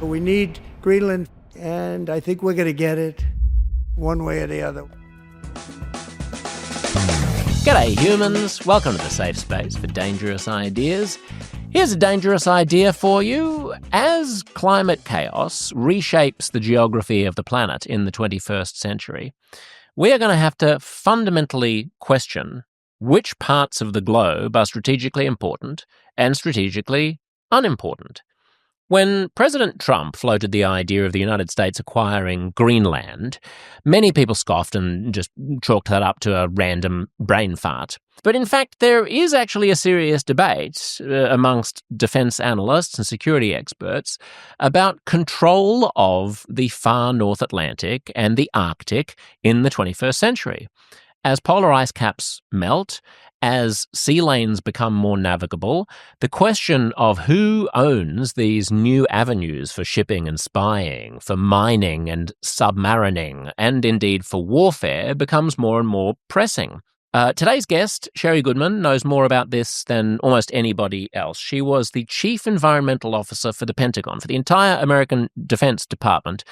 We need Greenland, and I think we're going to get it one way or the other. G'day humans, welcome to the safe space for dangerous ideas. Here's a dangerous idea for you. As climate chaos reshapes the geography of the planet in the 21st century, we are going to have to fundamentally question which parts of the globe are strategically important and strategically unimportant. When President Trump floated the idea of the United States acquiring Greenland, many people scoffed and just chalked that up to a random brain fart. But in fact, there is actually a serious debate amongst defense analysts and security experts about control of the far North Atlantic and the Arctic in the 21st century. As polar ice caps melt, as sea lanes become more navigable, the question of who owns these new avenues for shipping and spying, for mining and submarining, and indeed for warfare becomes more and more pressing. Today's guest, Sherri Goodman, knows more about this than almost anybody else. She was the chief environmental officer for the Pentagon, for the entire American Defense Department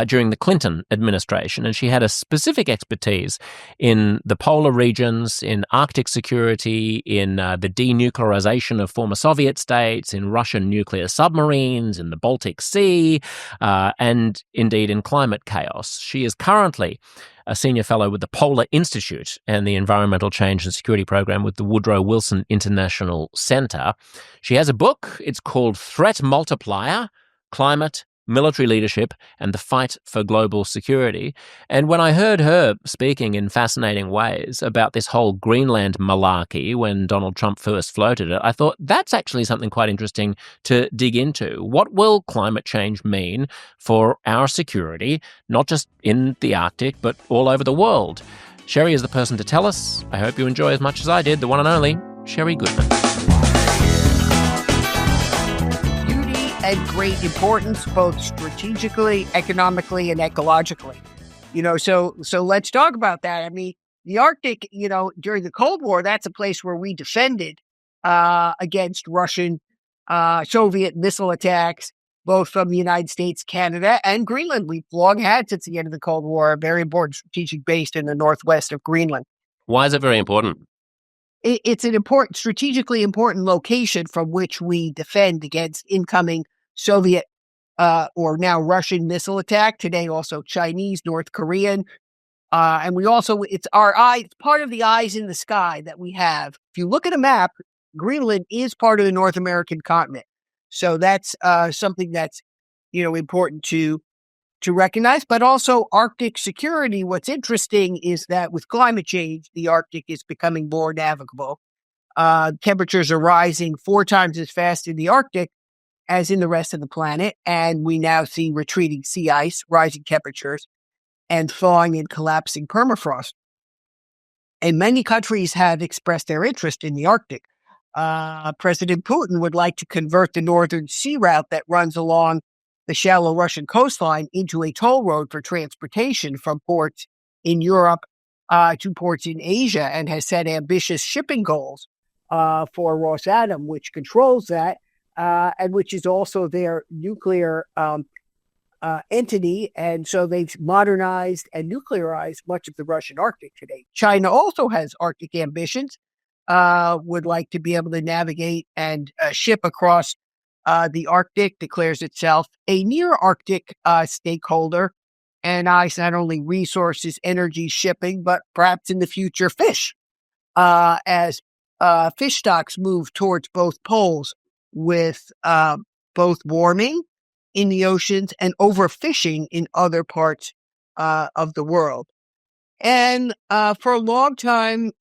during the Clinton administration, and she had a specific expertise in the polar regions, in Arctic security, in the denuclearization of former Soviet states, in Russian nuclear submarines, in the Baltic Sea, and indeed in climate chaos. She is currently a senior fellow with the Polar Institute and the Environmental Change and Security Program with the Woodrow Wilson International Center. She has a book. It's called Threat Multiplier: Climate, Military Leadership, and the Fight for Global Security. And when I heard her speaking in fascinating ways about this whole Greenland malarkey when Donald Trump first floated it, I thought that's actually something quite interesting to dig into. What will climate change mean for our security, not just in the Arctic, but all over the world? Sherri is the person to tell us. I hope you enjoy as much as I did, the one and only Sherri Goodman. And great importance, both strategically, economically, and ecologically. So let's talk about that. I mean, the Arctic, during the Cold War, that's a place where we defended against Russian, Soviet missile attacks, both from the United States, Canada, and Greenland. We've long had, since the end of the Cold War, a very important strategic base in the northwest of Greenland. Why is it very important? It's an strategically important location from which we defend against incoming Soviet or now Russian missile attack. Today, also Chinese, North Korean, and it's part of the eyes in the sky that we have. If you look at a map, Greenland is part of the North American continent, so that's something that's important to recognize, but also Arctic security. What's interesting is that with climate change, the Arctic is becoming more navigable. Temperatures are rising 4 times as fast in the Arctic as in the rest of the planet, and we now see retreating sea ice, rising temperatures, and thawing and collapsing permafrost. And many countries have expressed their interest in the Arctic. President Putin would like to convert the northern sea route that runs along the shallow Russian coastline into a toll road for transportation from ports in Europe to ports in Asia, and has set ambitious shipping goals for Rosatom, which controls that, and which is also their nuclear entity. And so they've modernized and nuclearized much of the Russian Arctic today. China also has Arctic ambitions, would like to be able to navigate and ship across the Arctic, declares itself a near Arctic stakeholder, and eyes not only resources, energy, shipping, but perhaps in the future fish, as fish stocks move towards both poles, with both warming in the oceans and overfishing in other parts of the world. And for a long time,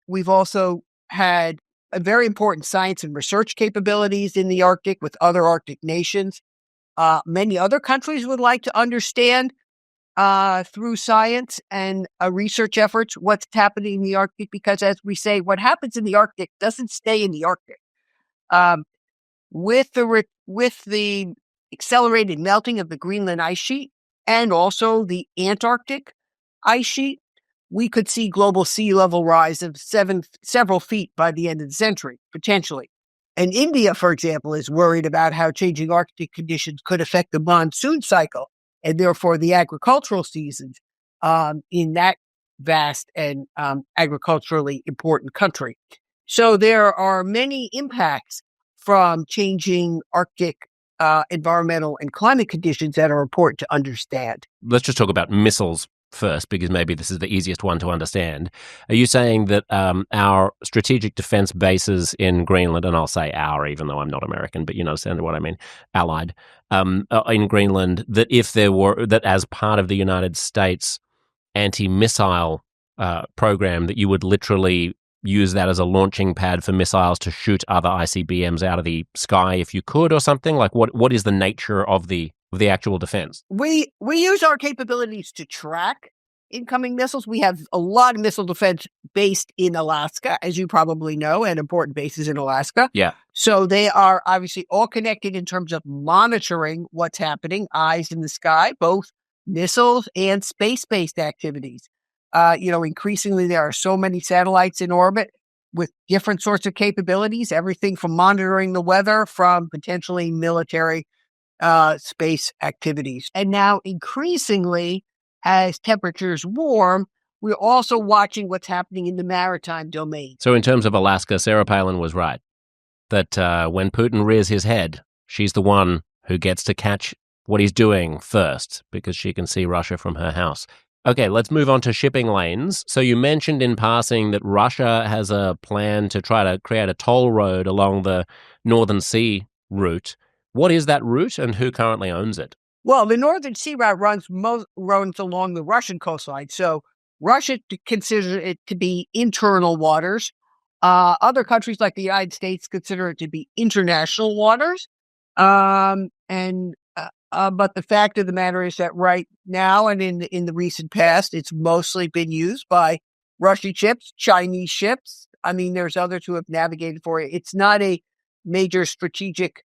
we've also had a very important science and research capabilities in the Arctic with other Arctic nations. Many other countries would like to understand through science and research efforts what's happening in the Arctic, because as we say, what happens in the Arctic doesn't stay in the Arctic. With the accelerated melting of the Greenland ice sheet and also the Antarctic ice sheet, we could see global sea level rise of several feet by the end of the century, potentially. And India, for example, is worried about how changing Arctic conditions could affect the monsoon cycle and therefore the agricultural seasons in that vast and agriculturally important country. So there are many impacts from changing Arctic environmental and climate conditions that are important to understand. Let's just talk about missiles first, because maybe this is the easiest one to understand. Are you saying that our strategic defense bases in Greenland, and I'll say our, even though I'm not American, but you understand what I mean, allied, in Greenland, that if there were, that as part of the United States anti-missile program, that you would literally use that as a launching pad for missiles to shoot other ICBMs out of the sky if you could, or something? Like, what is the nature of the actual defense? We use our capabilities to track incoming missiles. We have a lot of missile defense based in Alaska, as you probably know, and important bases in Alaska. Yeah. So they are obviously all connected in terms of monitoring what's happening, eyes in the sky, both missiles and space-based activities. Increasingly, there are so many satellites in orbit with different sorts of capabilities, everything from monitoring the weather from potentially military space activities. And now, increasingly, as temperatures warm, we're also watching what's happening in the maritime domain. So in terms of Alaska, Sarah Palin was right, that when Putin rears his head, she's the one who gets to catch what he's doing first, because she can see Russia from her house. Okay, let's move on to shipping lanes. So you mentioned in passing that Russia has a plan to try to create a toll road along the Northern Sea route. What is that route, and who currently owns it? Well, the Northern Sea route runs along the Russian coastline. So Russia considers it to be internal waters. Other countries like the United States consider it to be international waters. But the fact of the matter is that right now and in the recent past, it's mostly been used by Russian ships, Chinese ships. I mean, there's others who have navigated for it. It's not a major strategic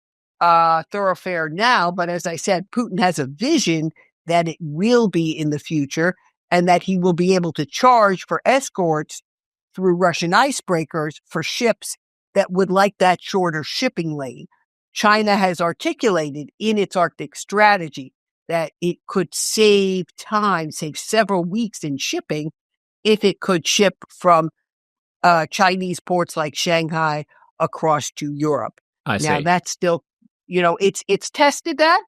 thoroughfare now, but as I said, Putin has a vision that it will be in the future, and that he will be able to charge for escorts through Russian icebreakers for ships that would like that shorter shipping lane. China has articulated in its Arctic strategy that it could save time, save several weeks in shipping, if it could ship from Chinese ports like Shanghai across to Europe. I see. Now that's still, it's tested that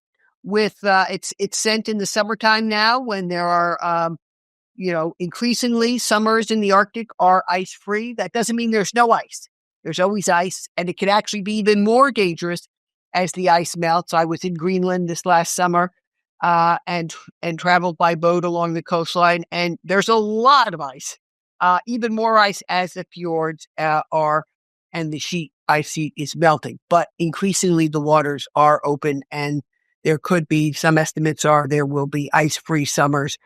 with it's sent in the summertime now when there are increasingly summers in the Arctic are ice free. That doesn't mean there's no ice. There's always ice, and it can actually be even more dangerous as the ice melts. I was in Greenland this last summer and traveled by boat along the coastline, and there's a lot of ice, even more ice as the fjords are, and the ice sheet is melting. But increasingly, the waters are open, and there could be, some estimates are, there will be ice-free summers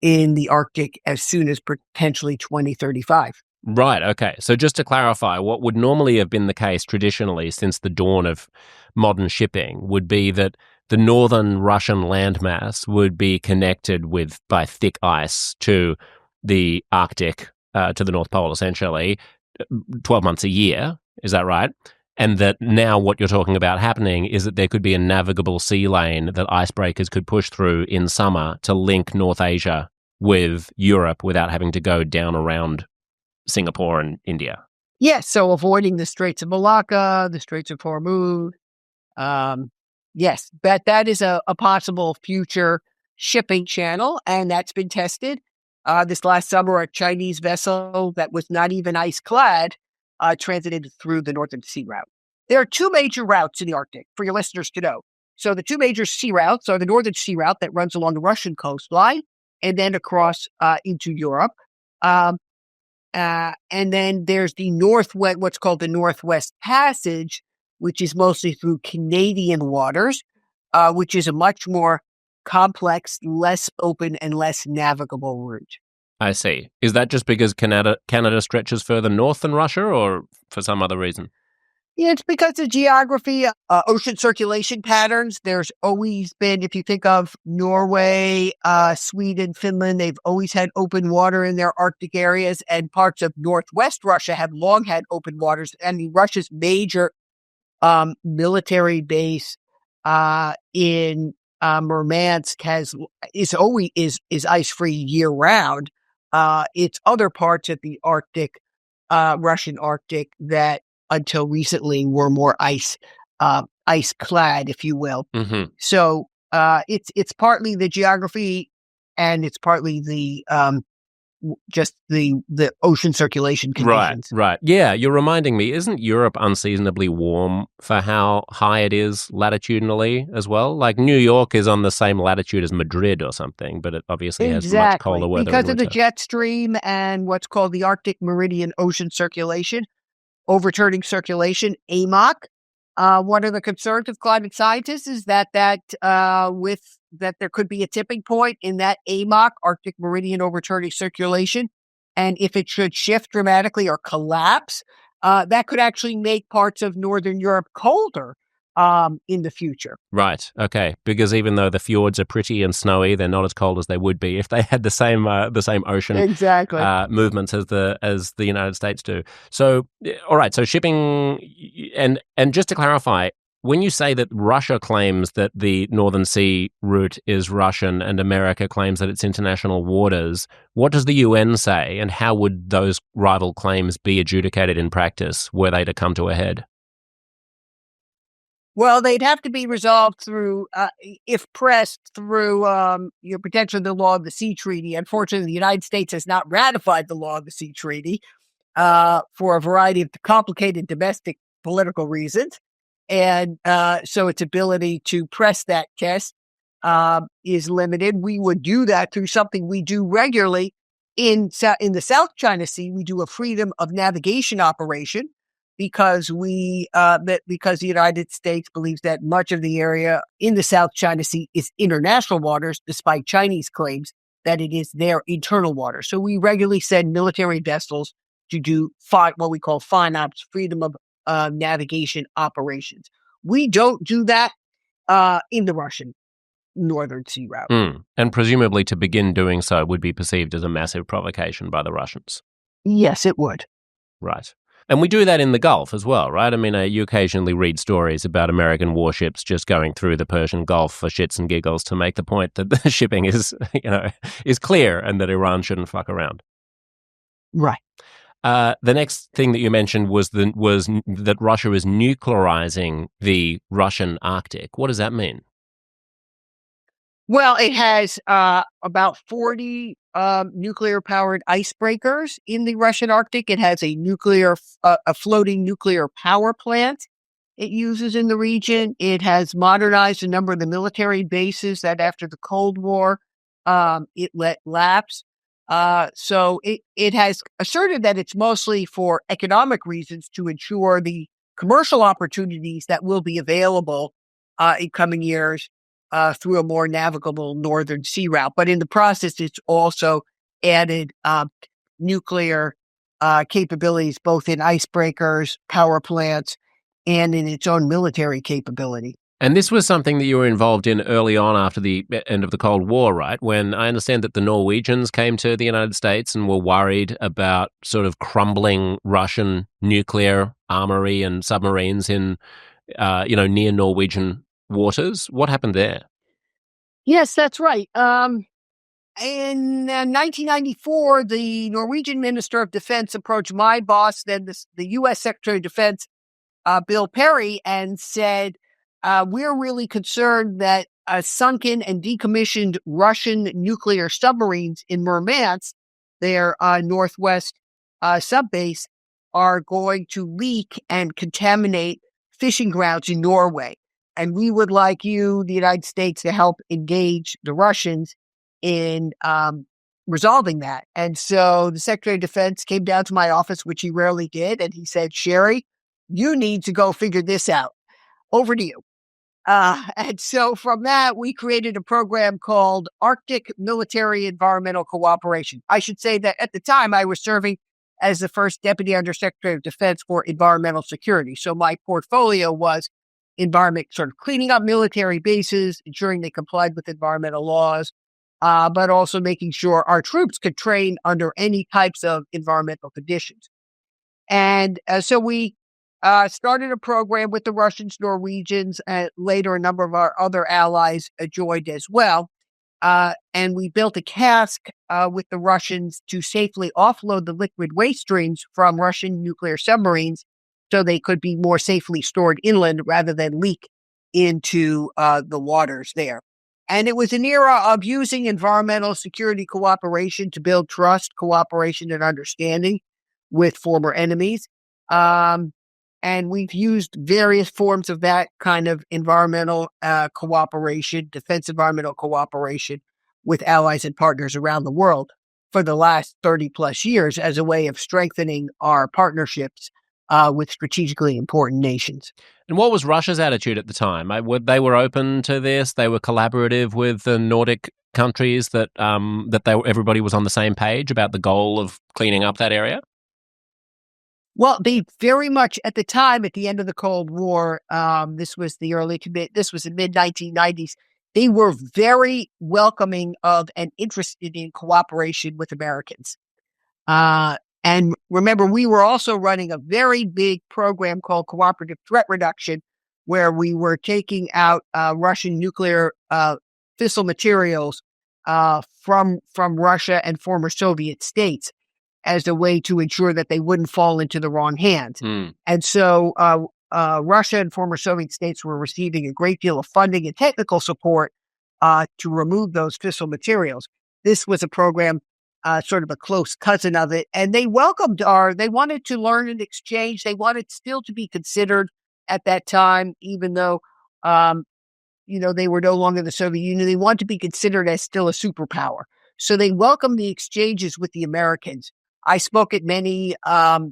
in the Arctic as soon as potentially 2035. Right, okay. So just to clarify, what would normally have been the case traditionally since the dawn of modern shipping would be that the northern Russian landmass would be connected by thick ice to the Arctic, to the North Pole, essentially, 12 months a year. Is that right? And that now what you're talking about happening is that there could be a navigable sea lane that icebreakers could push through in summer to link North Asia with Europe without having to go down around Singapore and India. Yes, so avoiding the Straits of Malacca, the Straits of Hormuz. Yes, that is a possible future shipping channel, and that's been tested. This last summer, a Chinese vessel that was not even ice-clad transited through the Northern Sea route. There are two major routes in the Arctic, for your listeners to know. So the two major sea routes are the Northern Sea route that runs along the Russian coastline and then across into Europe. And then there's the Northwest, what's called the Northwest Passage, which is mostly through Canadian waters, which is a much more complex, less open, and less navigable route. I see. Is that just because Canada stretches further north than Russia, or for some other reason? Yeah, it's because of geography, ocean circulation patterns. There's always been, if you think of Norway, Sweden, Finland, they've always had open water in their Arctic areas, and parts of northwest Russia have long had open waters. I mean, Russia's major military base in Murmansk is ice-free year-round. It's other parts of the Arctic, Russian Arctic, that until recently were more ice-clad, if you will. Mm-hmm. So it's partly the geography, and it's partly the just the ocean circulation conditions. Right. Yeah, you're reminding me, isn't Europe unseasonably warm for how high it is latitudinally as well? Like New York is on the same latitude as Madrid or something, but it obviously has much colder weather because in of the winter. jet stream and what's called the Arctic Meridian Ocean Circulation, overturning circulation, AMOC. One of the concerns of climate scientists is that there could be a tipping point in that AMOC, Arctic Meridian Overturning Circulation, and if it should shift dramatically or collapse, that could actually make parts of Northern Europe colder in the future. Right. Okay. Because even though the fjords are pretty and snowy, they're not as cold as they would be if they had the same ocean Exactly. movements as the United States do. So, all right. So shipping and just to clarify, when you say that Russia claims that the Northern Sea route is Russian and America claims that it's international waters, what does the UN say, and how would those rival claims be adjudicated in practice were they to come to a head? Well, they'd have to be resolved through, if pressed, through potentially the Law of the Sea Treaty. Unfortunately, the United States has not ratified the Law of the Sea Treaty for a variety of complicated domestic political reasons. And so its ability to press that test is limited. We would do that through something we do regularly in the South China Sea. We do a freedom of navigation operation, because because the United States believes that much of the area in the South China Sea is international waters, despite Chinese claims that it is their internal water. So we regularly send military vessels to do what we call FINOPS, freedom of navigation operations. We don't do that in the Russian Northern Sea route. And presumably to begin doing so would be perceived as a massive provocation by the Russians. Yes, it would. Right. And we do that in the Gulf as well, right? I mean, you occasionally read stories about American warships just going through the Persian Gulf for shits and giggles to make the point that the shipping is clear and that Iran shouldn't fuck around. Right. The next thing that you mentioned was that Russia is nuclearizing the Russian Arctic. What does that mean? Well, it has about 40 nuclear-powered icebreakers in the Russian Arctic. It has a floating nuclear power plant it uses in the region. It has modernized a number of the military bases that after the Cold War it let lapse. So it has asserted that it's mostly for economic reasons to ensure the commercial opportunities that will be available in coming years through a more navigable Northern Sea route. But in the process, it's also added nuclear capabilities, both in icebreakers, power plants, and in its own military capability. And this was something that you were involved in early on after the end of the Cold War, right? When I understand that the Norwegians came to the United States and were worried about sort of crumbling Russian nuclear armory and submarines in, near Norwegian waters. What happened there? Yes, that's right. In 1994, the Norwegian Minister of Defense approached my boss, then the U.S. Secretary of Defense, Bill Perry, and said, we're really concerned that sunken and decommissioned Russian nuclear submarines in Murmansk, their northwest subbase, are going to leak and contaminate fishing grounds in Norway. And we would like you, the United States, to help engage the Russians in resolving that. And so the Secretary of Defense came down to my office, which he rarely did, and he said, Sherri, you need to go figure this out. Over to you. And so from that, we created a program called Arctic Military Environmental Cooperation. I should say that at the time I was serving as the first Deputy Undersecretary of Defense for Environmental Security. So my portfolio was environment, sort of cleaning up military bases, ensuring they complied with environmental laws, but also making sure our troops could train under any types of environmental conditions. And so we started a program with the Russians, Norwegians, and later a number of our other allies joined as well. And we built a cask with the Russians to safely offload the liquid waste streams from Russian nuclear submarines so they could be more safely stored inland rather than leak into the waters there. And it was an era of using environmental security cooperation to build trust, cooperation, and understanding with former enemies. And we've used various forms of that kind of environmental cooperation, defense environmental cooperation with allies and partners around the world for the last 30 plus years as a way of strengthening our partnerships with strategically important nations. And what was Russia's attitude at the time? They were open to this. They were collaborative with the Nordic countries that everybody was on the same page about the goal of cleaning up that area. Well, they very much at the time, at the end of the Cold War, this was the mid-1990s, they were very welcoming of and interested in cooperation with Americans. And remember, we were also running a very big program called Cooperative Threat Reduction, where we were taking out Russian nuclear fissile materials from Russia and former Soviet states as a way to ensure that they wouldn't fall into the wrong hands. And so Russia and former Soviet states were receiving a great deal of funding and technical support to remove those fissile materials. This was a program, sort of a close cousin of it, and they they wanted to learn and exchange. They wanted still to be considered at that time, even though, they were no longer the Soviet Union. They wanted to be considered as still a superpower. So they welcomed the exchanges with the Americans. I spoke at many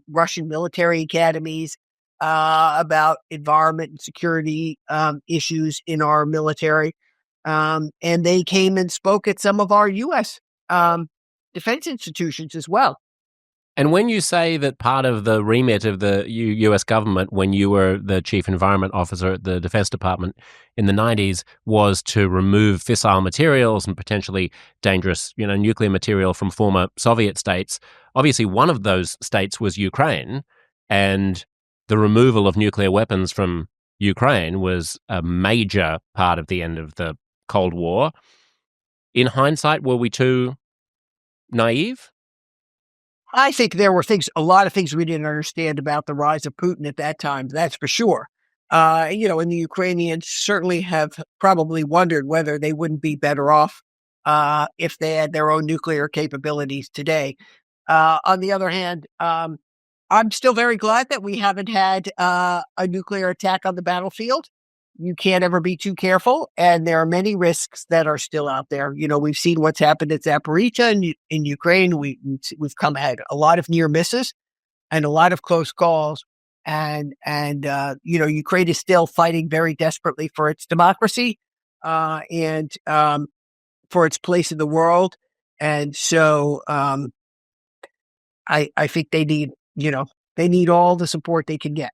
Russian military academies about environment and security issues in our military. And they came and spoke at some of our U.S. Defense institutions as well. And when you say that part of the remit of the U.S. government, when you were the chief environment officer at the Defense Department in the 90s, was to remove fissile materials and potentially dangerous, nuclear material from former Soviet states, obviously one of those states was Ukraine, and the removal of nuclear weapons from Ukraine was a major part of the end of the Cold War. In hindsight, were we too naive? I think there were a lot of things we didn't understand about the rise of Putin at that time. That's for sure. And the Ukrainians certainly have probably wondered whether they wouldn't be better off if they had their own nuclear capabilities today. On the other hand, I'm still very glad that we haven't had a nuclear attack on the battlefield. You can't ever be too careful, and there are many risks that are still out there. We've seen what's happened at Zaporizhzhia in Ukraine. We've had a lot of near misses and a lot of close calls, and Ukraine is still fighting very desperately for its democracy and for its place in the world. And so I think they need all the support they can get.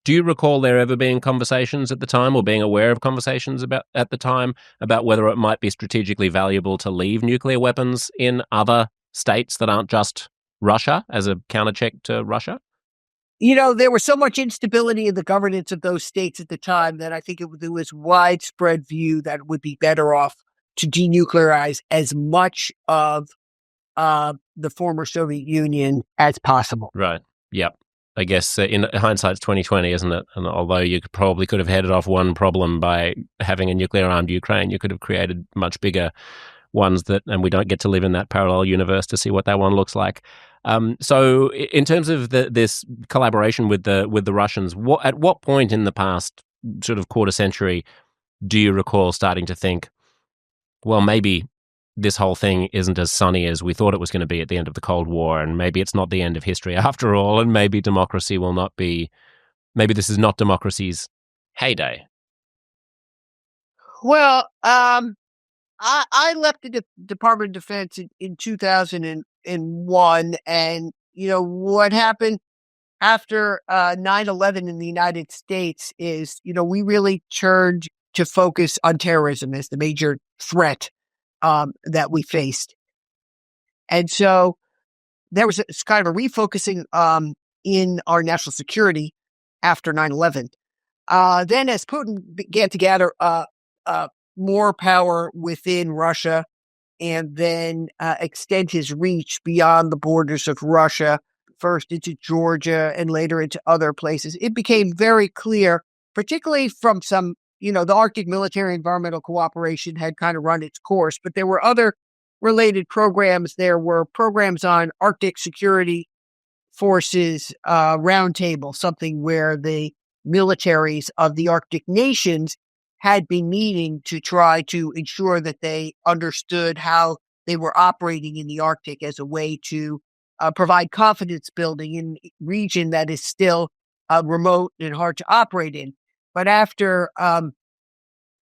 Do you recall there ever being conversations at the time, or being aware of conversations at the time about whether it might be strategically valuable to leave nuclear weapons in other states that aren't just Russia as a countercheck to Russia? There was so much instability in the governance of those states at the time that I think there was widespread view that it would be better off to denuclearize as much of the former Soviet Union as possible. Right. Yep. I guess in hindsight, it's 2020, isn't it? And although you probably could have headed off one problem by having a nuclear-armed Ukraine, you could have created much bigger ones and we don't get to live in that parallel universe to see what that one looks like. So in terms of this collaboration with the Russians, at what point in the past sort of quarter century do you recall starting to think, well, maybe this whole thing isn't as sunny as we thought it was going to be at the end of the Cold War, and maybe it's not the end of history after all, and maybe maybe this is not democracy's heyday? Well, I left the Department of Defense in 2001, and what happened after 9/11 in the United States is, we really turned to focus on terrorism as the major threat that we faced. And so there was kind of a refocusing in our national security after 9/11. Then as Putin began to gather more power within Russia and then extend his reach beyond the borders of Russia, first into Georgia and later into other places, it became very clear, particularly from some, the Arctic Military Environmental Cooperation had kind of run its course, but there were other related programs. There were programs on Arctic Security Forces Roundtable, something where the militaries of the Arctic nations had been meeting to try to ensure that they understood how they were operating in the Arctic as a way to provide confidence building in a region that is still remote and hard to operate in. But after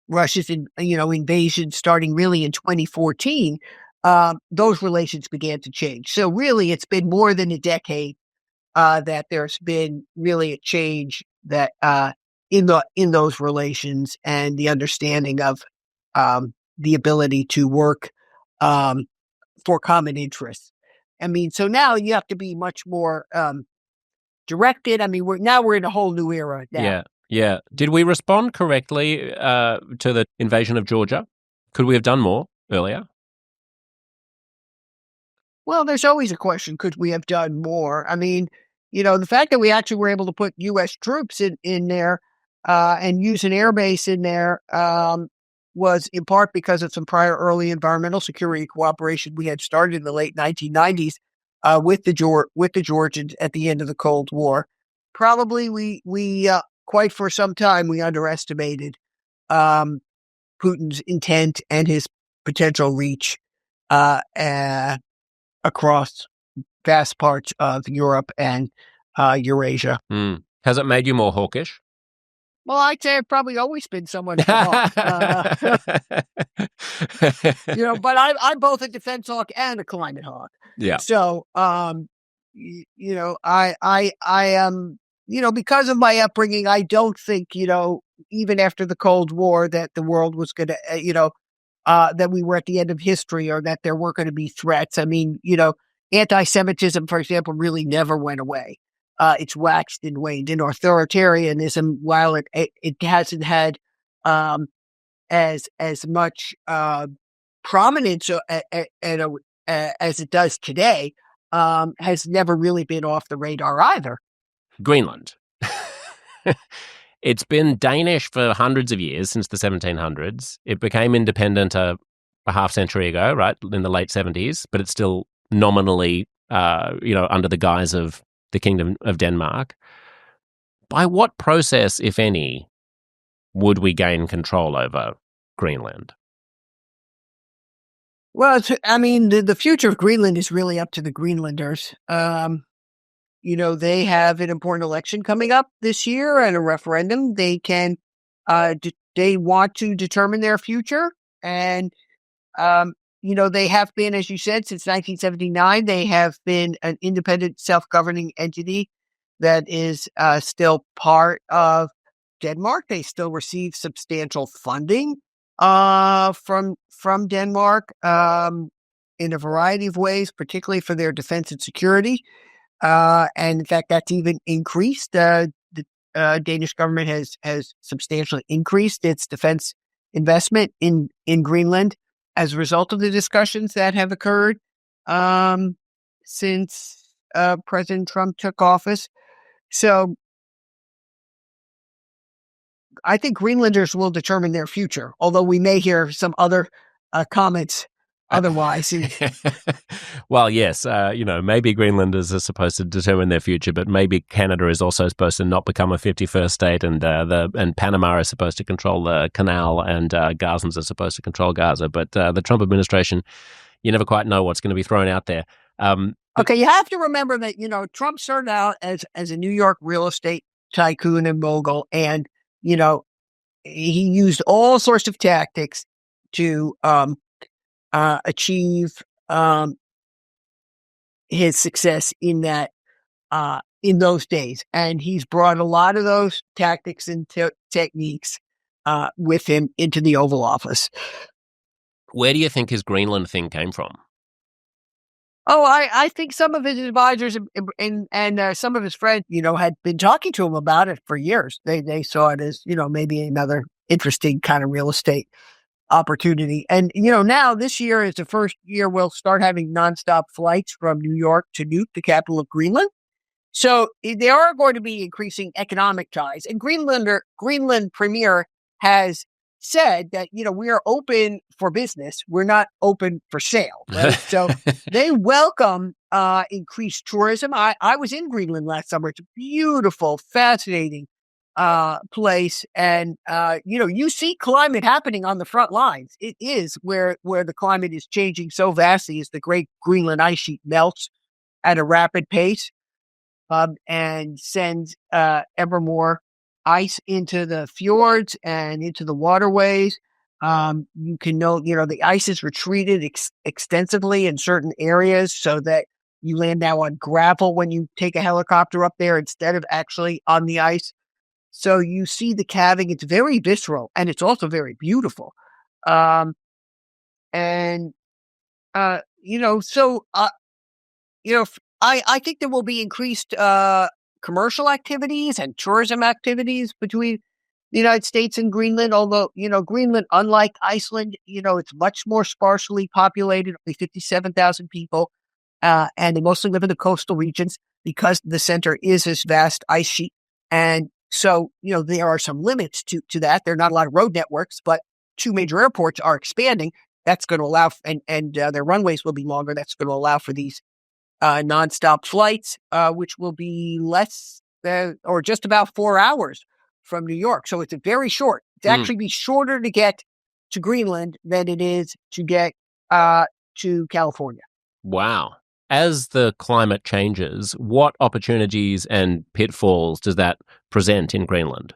Russia's invasion starting really in 2014, those relations began to change. So really, it's been more than a decade that there's been really a change that in those relations and the understanding of the ability to work for common interests. I mean, so now you have to be much more directed. I mean, we're in a whole new era now. Yeah. Did we respond correctly to the invasion of Georgia? Could we have done more earlier? Well, there's always a question, could we have done more? I mean, the fact that we actually were able to put U.S. troops in there and use an air base in there was in part because of some prior early environmental security cooperation we had started in the late 1990s with the Georgians at the end of the Cold War. Probably we quite for some time we underestimated Putin's intent and his potential reach across vast parts of Europe and Eurasia. Has it made you more hawkish? Well, I'd say I've probably always been someone hawk. But I'm both a defense hawk and a climate hawk. Yeah. So, I am, because of my upbringing, I don't think, even after the Cold War that the world was going to, that we were at the end of history or that there weren't going to be threats. I mean, anti-Semitism, for example, really never went away. It's waxed and waned. In authoritarianism, while it hasn't had as much prominence as it does today, has never really been off the radar either. Greenland. It's been Danish for hundreds of years, since the 1700s. It became independent a half century ago, right, in the late 70s, but it's still nominally, under the guise of the Kingdom of Denmark. By what process, if any, would we gain control over Greenland? Well, the future of Greenland is really up to the Greenlanders. They have an important election coming up this year and a referendum. They can, they want to determine their future. And, they have been, as you said, since 1979, they have been an independent self-governing entity that is still part of Denmark. They still receive substantial funding from Denmark in a variety of ways, particularly for their defense and security. And in fact, that's even increased. The Danish government has substantially increased its defense investment in Greenland as a result of the discussions that have occurred since President Trump took office. So I think Greenlanders will determine their future, although we may hear some other comments otherwise. Well, yes, maybe Greenlanders are supposed to determine their future, but maybe Canada is also supposed to not become a 51st state, and Panama is supposed to control the canal, and Gazans are supposed to control Gaza. But the Trump administration, you never quite know what's going to be thrown out there. Okay, you have to remember that Trump started out as a New York real estate tycoon and mogul, and he used all sorts of tactics to achieve his success in that in those days, and he's brought a lot of those tactics and techniques with him into the Oval Office. Where do you think his Greenland thing came from? Oh, I think some of his advisors and some of his friends, had been talking to him about it for years. They saw it as, maybe another interesting kind of real estate opportunity. And, now this year is the first year we'll start having nonstop flights from New York to Nuuk, the capital of Greenland. So there are going to be increasing economic ties. And Greenland Premier has said that, we are open for business. We're not open for sale, right? So they welcome increased tourism. I was in Greenland last summer. It's a beautiful, fascinating place. And, you see climate happening on the front lines. It is where the climate is changing so vastly as the great Greenland ice sheet melts at a rapid pace. And sends ever more ice into the fjords and into the waterways. You can know, the ice is retreated extensively in certain areas so that you land now on gravel when you take a helicopter up there instead of actually on the ice. So you see the calving. It's very visceral and it's also very beautiful. I think there will be increased commercial activities and tourism activities between the United States and Greenland. Although, Greenland, unlike Iceland, it's much more sparsely populated, only 57,000 people, and they mostly live in the coastal regions because the center is this vast ice sheet. And so, there are some limits to that. There are not a lot of road networks, but 2 major airports are expanding. That's going to allow, and their runways will be longer. That's going to allow for these nonstop flights, which will be less than or just about 4 hours from New York. So it's very short. It's actually be shorter to get to Greenland than it is to get to California. Wow. As the climate changes, what opportunities and pitfalls does that present in Greenland?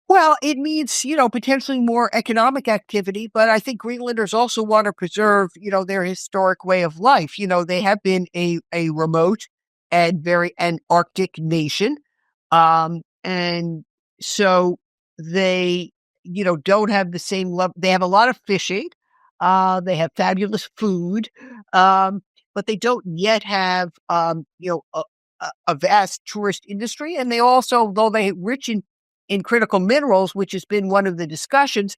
Well, it means, potentially more economic activity, but I think Greenlanders also want to preserve, their historic way of life. They have been a remote and an Arctic nation. And so they, don't have the same love. They have a lot of fishing. They have fabulous food. But they don't yet have, a vast tourist industry. And they also, though they're rich in critical minerals, which has been one of the discussions,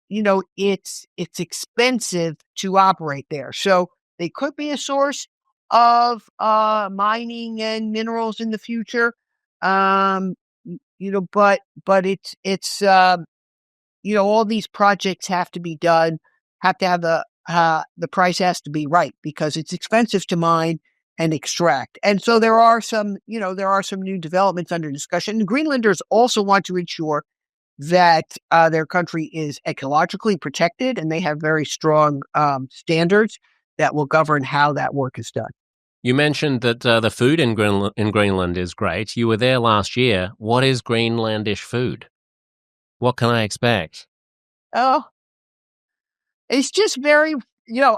it's expensive to operate there. So they could be a source of mining and minerals in the future. But it's all these projects have to be done, have to have the price has to be right because it's expensive to mine and extract. And so there are some new developments under discussion. And Greenlanders also want to ensure that their country is ecologically protected, and they have very strong standards that will govern how that work is done. You mentioned that the food in Greenland is great. You were there last year. What is Greenlandish food? What can I expect? Oh, it's just very,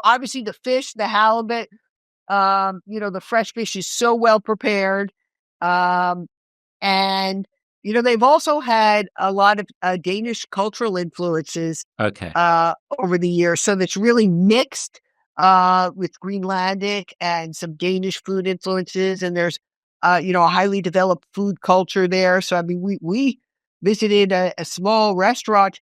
obviously the fish, the halibut, the fresh fish is so well prepared. And, they've also had a lot of Danish cultural influences over the years. So that's really mixed with Greenlandic and some Danish food influences. And there's, a highly developed food culture there. So, I mean, we visited a small restaurant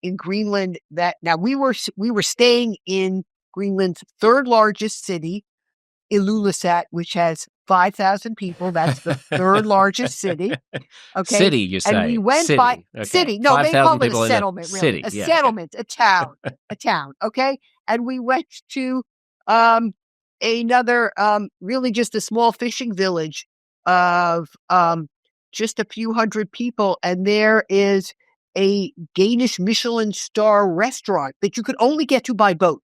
in Greenland now we were staying in Greenland's third largest city, Ilulissat, which has 5,000 people. That's the third largest city. Okay. City, you say. And we went city. by Okay. city. No, they call it a settlement. really. City, A settlement, a town. Okay. And we went to another, really just a small fishing village of just a few hundred people. And there is a Danish Michelin star restaurant that you could only get to by boat.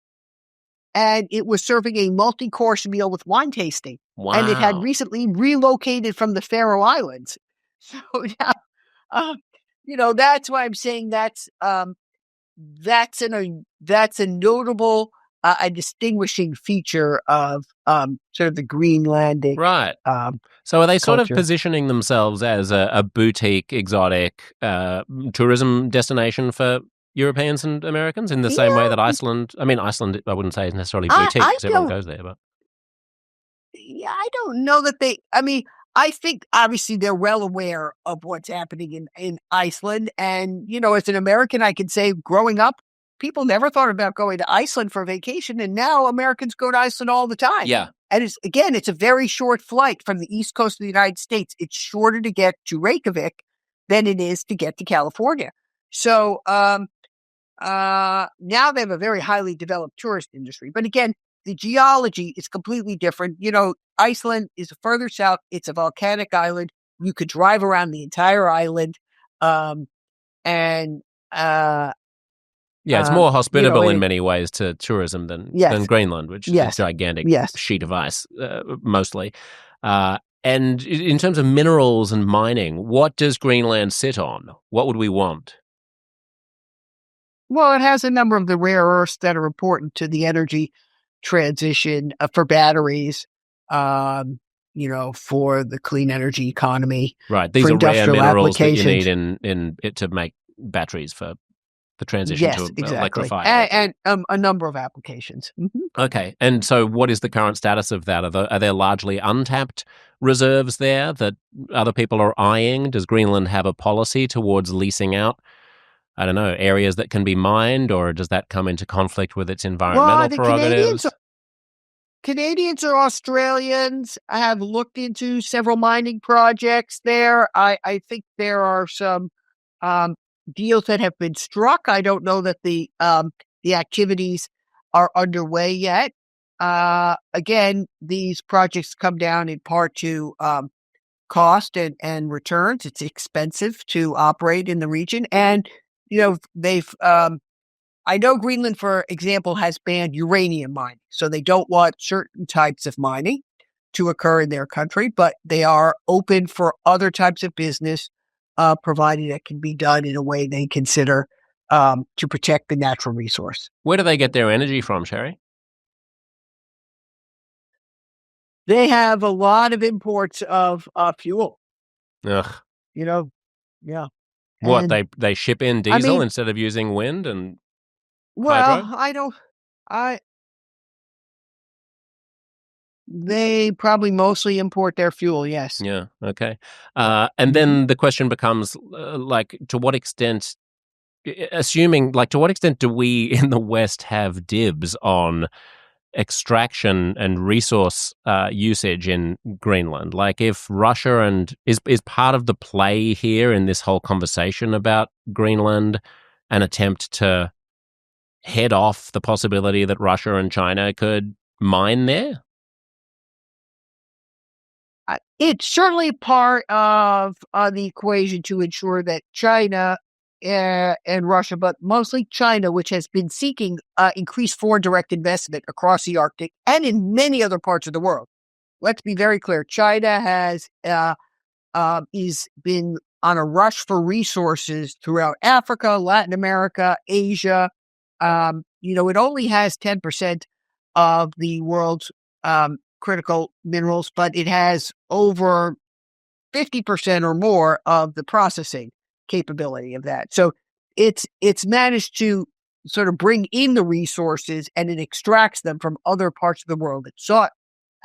And it was serving a multi-course meal with wine tasting. Wow. And it had recently relocated from the Faroe Islands. So now, that's why I'm saying that's a notable, a distinguishing feature of sort of the Greenlandic. Right. So are they sort culture. of positioning themselves as a boutique, exotic tourism destination for Europeans and Americans in the same way that Iceland, I wouldn't say is necessarily boutique I because everyone don't. goes there, but Yeah, I don't know that they. I mean, I think obviously they're well aware of what's happening in Iceland, and as an American, I can say, growing up, people never thought about going to Iceland for vacation, and now Americans go to Iceland all the time. yeah. And it's a very short flight from the East Coast of the United States. It's shorter to get to Reykjavik than it is to get to California. So now they have a very highly developed tourist industry. But again, the geology is completely different. Iceland is further south. It's a volcanic island. You could drive around the entire island. And Yeah, it's more hospitable in it- many ways to tourism than Yes. Greenland, which is a gigantic Yes. sheet of ice, mostly. And in terms of minerals and mining, what does Greenland sit on? What would we want? Well, it has a number of the rare earths that are important to the energy transition for batteries, for the clean energy economy. Right. These for are rare industrial minerals that you applications. need in it to make batteries for the transition Yes, to exactly. electrify. And a number of applications. Mhm. Okay. And so what is the current status of that? Are there largely untapped reserves there that other people are eyeing? Does Greenland have a policy towards leasing out, I don't know, areas that can be mined, or does that come into conflict with its environmental the prerogatives? Canadians or Australians have looked into several mining projects there. I think there are some deals that have been struck. I don't know that the activities are underway yet. Again, these projects come down in part to cost and returns. It's expensive to operate in the region, and they've. I know Greenland, for example, has banned uranium mining, so they don't want certain types of mining to occur in their country, but they are open for other types of business, provided it can be done in a way they consider to protect the natural resource. Where do they get their energy from, Sherri? They have a lot of imports of fuel. Ugh. Yeah. What, And, they ship in diesel instead of using wind and hydro? They probably mostly import their fuel, yes. Yeah, okay. And then the question becomes, to what extent, to what extent do we in the West have dibs on extraction and resource usage in Greenland? Like, if Russia is part of the play here in this whole conversation about Greenland an attempt to head off the possibility that Russia and China could mine there? It's certainly part of the equation to ensure that China and Russia, but mostly China, which has been seeking increased foreign direct investment across the Arctic and in many other parts of the world. Let's be very clear. China has been on a rush for resources throughout Africa, Latin America, Asia. It only has 10% of the world's critical minerals, but it has over 50% or more of the processing capability of that. So it's managed to sort of bring in the resources, and it extracts them from other parts of the world. It sought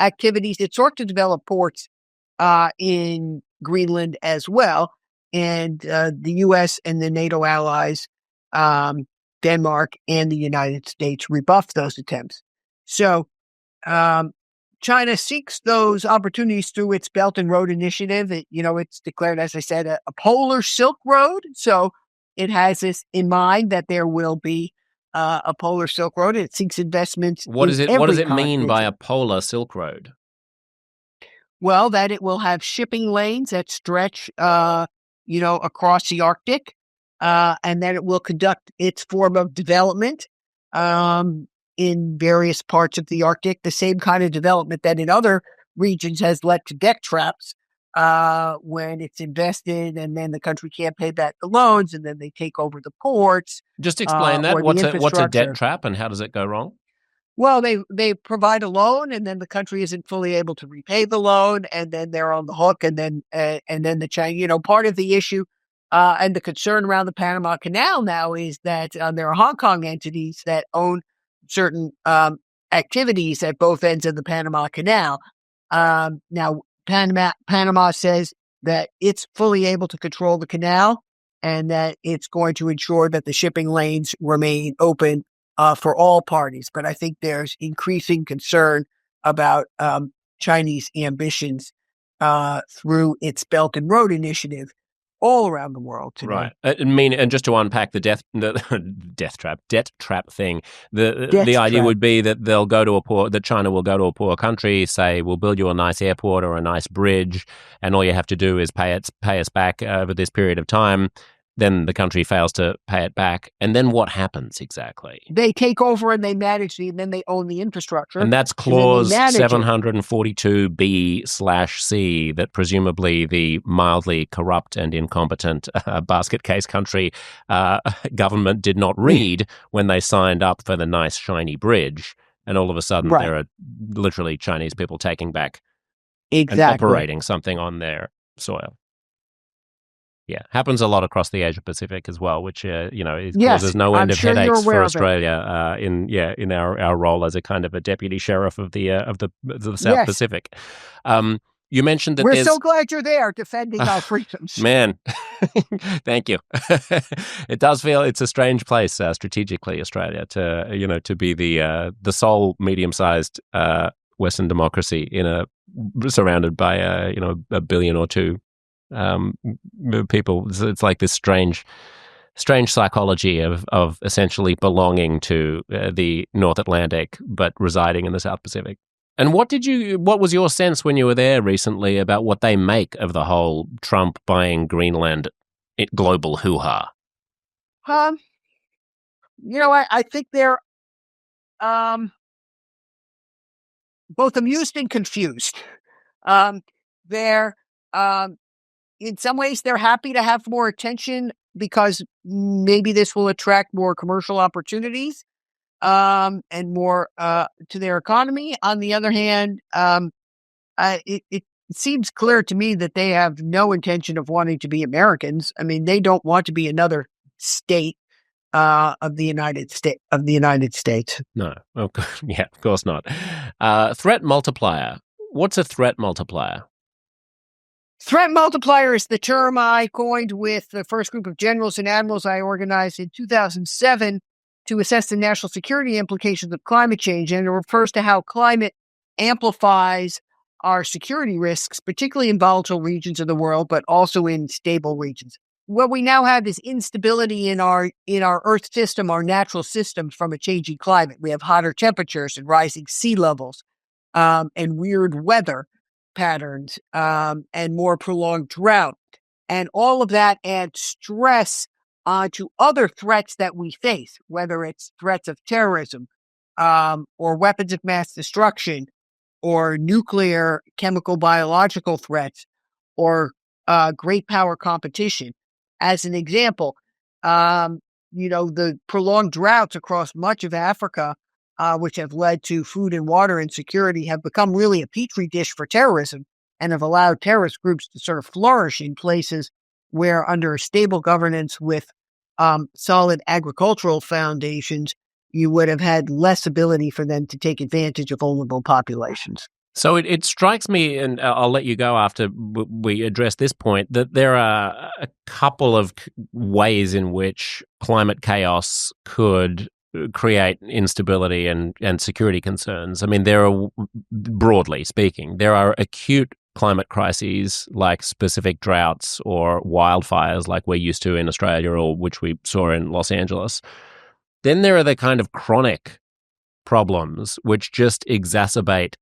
activities. It sought to develop ports in Greenland as well. And the U.S. and the NATO allies, Denmark and the United States, rebuffed those attempts. So China seeks those opportunities through its Belt and Road Initiative. It's declared, as I said, a polar Silk Road. So it has this in mind that there will be a polar Silk Road. It seeks investments. What does it mean by a polar Silk Road? Well, that it will have shipping lanes that stretch, across the Arctic, and that it will conduct its form of development in various parts of the Arctic, the same kind of development that in other regions has led to debt traps when it's invested and then the country can't pay back the loans and then they take over the ports. Just explain that. What's a debt trap and how does it go wrong? Well, they provide a loan and then the country isn't fully able to repay the loan and then they're on the hook and then the China, part of the issue And the concern around the Panama Canal now is that there are Hong Kong entities that own certain activities at both ends of the Panama Canal. Now, Panama says that it's fully able to control the canal and that it's going to ensure that the shipping lanes remain open for all parties. But I think there's increasing concern about Chinese ambitions through its Belt and Road Initiative all around the world today. Right. And just to unpack the debt trap thing, the idea would be that that China will go to a poor country, say, we'll build you a nice airport or a nice bridge, and all you have to do is pay us back over this period of time. Then the country fails to pay it back. And then what happens exactly? They take over and they manage and then they own the infrastructure. And that's clause 742B/C that presumably the mildly corrupt and incompetent basket case country government did not read when they signed up for the nice shiny bridge. And all of a sudden there are literally Chinese people taking back and operating something on their soil. Yeah, happens a lot across the Asia Pacific as well, which causes no end of headaches for Australia in our role as a kind of a deputy sheriff of the South Pacific. You mentioned that we're so glad you're there defending our freedoms. Man, thank you. It does feel it's a strange place strategically, Australia, to be the sole medium-sized Western democracy surrounded by a billion or two. People, it's like this strange psychology of essentially belonging to the North Atlantic but residing in the South Pacific. And what was your sense when you were there recently about what they make of the whole Trump buying Greenland global hoo-ha? I think they're both amused and confused. In some ways, they're happy to have more attention because maybe this will attract more commercial opportunities and more to their economy. On the other hand, it seems clear to me that they have no intention of wanting to be Americans. I mean, they don't want to be another state of the United States. No, of course not. Threat multiplier. What's a threat multiplier? Threat multiplier is the term I coined with the first group of generals and admirals I organized in 2007 to assess the national security implications of climate change. And it refers to how climate amplifies our security risks, particularly in volatile regions of the world, but also in stable regions. What we now have is instability in our Earth system, our natural systems from a changing climate. We have hotter temperatures and rising sea levels and weird weather patterns and more prolonged drought. And all of that adds stress to other threats that we face, whether it's threats of terrorism or weapons of mass destruction or nuclear, chemical, biological threats or great power competition. As an example, the prolonged droughts across much of Africa which have led to food and water insecurity, have become really a petri dish for terrorism and have allowed terrorist groups to sort of flourish in places where under stable governance with solid agricultural foundations, you would have had less ability for them to take advantage of vulnerable populations. So it strikes me, and I'll let you go after we address this point, that there are a couple of ways in which climate chaos could create instability and security concerns. I mean, broadly speaking, there are acute climate crises like specific droughts or wildfires like we're used to in Australia or which we saw in Los Angeles. Then there are the kind of chronic problems which just exacerbate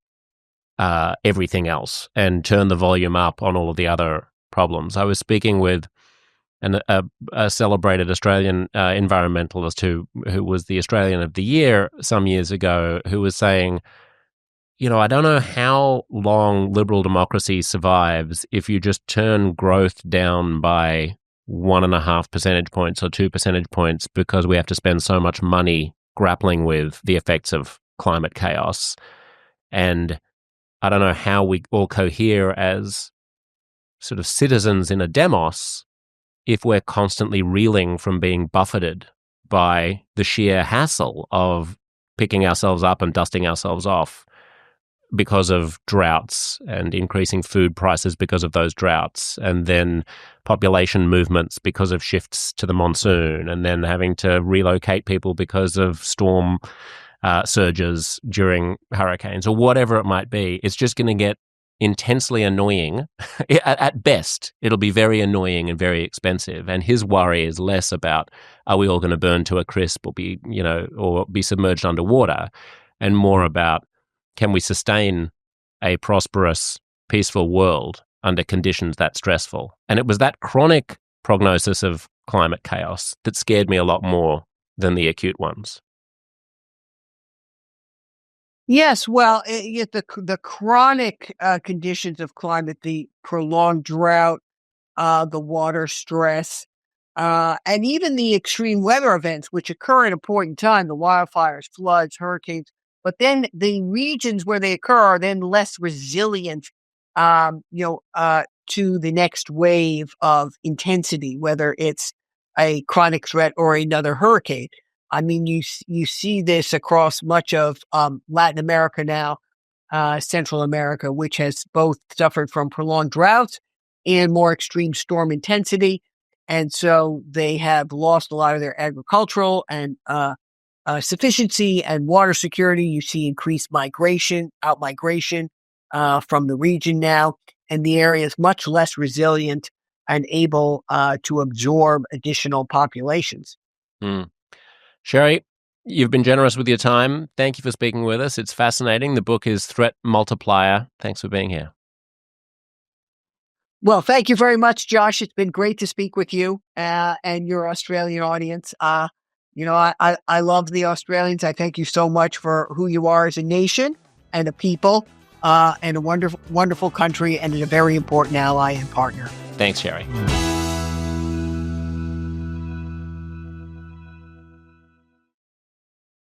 everything else and turn the volume up on all of the other problems. I was speaking with a celebrated Australian environmentalist who was the Australian of the Year some years ago, who was saying, I don't know how long liberal democracy survives if you just turn growth down by 1.5 percentage points or 2 percentage points because we have to spend so much money grappling with the effects of climate chaos. And I don't know how we all cohere as sort of citizens in a demos if we're constantly reeling from being buffeted by the sheer hassle of picking ourselves up and dusting ourselves off because of droughts and increasing food prices because of those droughts, and then population movements because of shifts to the monsoon, and then having to relocate people because of storm surges during hurricanes or whatever it might be. It's just going to get intensely annoying. At best, it'll be very annoying and very expensive. And his worry is less about, are we all going to burn to a crisp or be submerged underwater, and more about, can we sustain a prosperous, peaceful world under conditions that stressful? And it was that chronic prognosis of climate chaos that scared me a lot more than the acute ones. Yes, well, the chronic conditions of climate, the prolonged drought, the water stress, and even the extreme weather events, which occur at a point in time, the wildfires, floods, hurricanes, but then the regions where they occur are then less resilient, to the next wave of intensity, whether it's a chronic threat or another hurricane. I mean, you see this across much of Latin America now, Central America, which has both suffered from prolonged droughts and more extreme storm intensity. And so they have lost a lot of their agricultural and sufficiency and water security. You see increased outmigration from the region now, and the area is much less resilient and able to absorb additional populations. Mm. Sherri, you've been generous with your time. Thank you for speaking with us. It's fascinating. The book is Threat Multiplier. Thanks for being here. Well, thank you very much, Josh. It's been great to speak with you and your Australian audience. I love the Australians. I thank you so much for who you are as a nation and a people, and a wonderful, wonderful country, and a very important ally and partner. Thanks, Sherri.